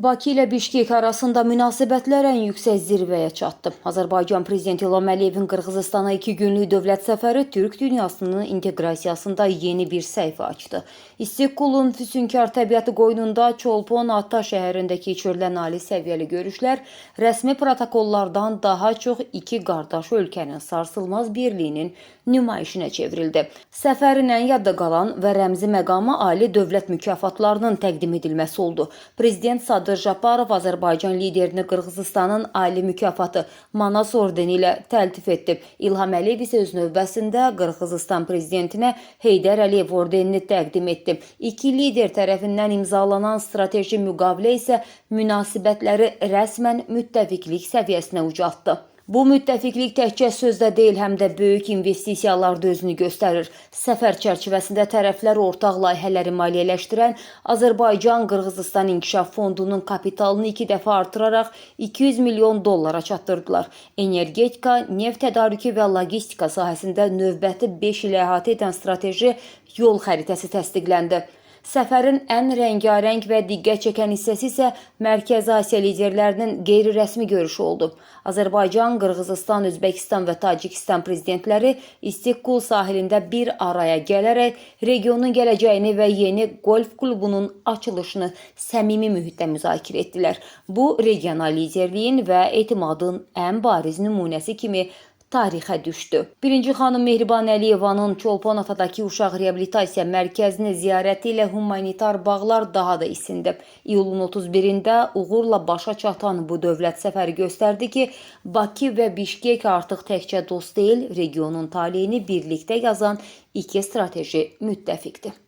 Bakı ilə Bişkek arasında münasibətlər ən yüksək zirvəyə çatdı. Azərbaycan Prezidenti İlham Əliyevin Qırğızstana 2 günlük dövlət səfəri Türk dünyasının inteqrasiyasında yeni bir səhifə açdı. İstiqbolun füsunkar təbiəti qoynunda Çolpon Ata şəhərində keçirilən ali səviyyəli görüşlər rəsmi protokollardan daha çox iki qardaş ölkənin sarsılmaz birliyinin nümayişinə çevrildi. Səfərin ən yadda qalan və rəmzi məqamı ali dövlət mükafatlarının təqdim edilməsi oldu. Prezident Sadır Japarov Azərbaycan liderini Qırğızstanın ali mükafatı Manas ordeni ilə təltif etdi. İlham Əliyev isə öz növbəsində Qırğızstan prezidentinə Heydər Əliyev ordenini təqdim etdi. İki lider tərəfindən imzalanan strateji müqavilə isə münasibətləri rəsmən müttəfiqlik səviyyəsinə ucaltdı. Bu müttəfiqlik təkcə sözdə deyil, həm də böyük investisiyalarda özünü göstərir. Səfər çərçivəsində tərəflər ortaq layihələri maliyyələşdirən Azərbaycan-Qırğızstan İnkişaf Fondunun kapitalını 2 dəfə artıraraq 200 milyon dollara çatdırdılar. Energetika, neft tədarükü və logistika sahəsində növbəti 5 il əhatə edən strateji yol xəritəsi təsdiqləndi. Səfərin ən rəngarəng və diqqət çəkən hissəsi isə Mərkəzi Asiya liderlərinin qeyri-rəsmi görüşü oldu. Azərbaycan, Qırğızstan, Özbəkistan və Tacikistan prezidentləri İstiqbol sahilində bir araya gələrək regionun gələcəyini və yeni golf klubunun açılışını səmimi mühitdə müzakirə etdilər. Bu, regional liderliyin və etimadın ən bariz nümunəsi kimi tarixə düşdü. Birinci xanım Mehriban Əliyevanın Çolpon Atadakı uşaq reabilitasiya mərkəzini ziyarəti ilə humanitar bağlar daha da isindi. İyulun 31-də uğurla başa çatan bu dövlət səfəri göstərdi ki, Bakı və Bişkek artıq təkcə dost deyil, regionun taleyini birlikdə yazan iki strateji müttəfiqdir.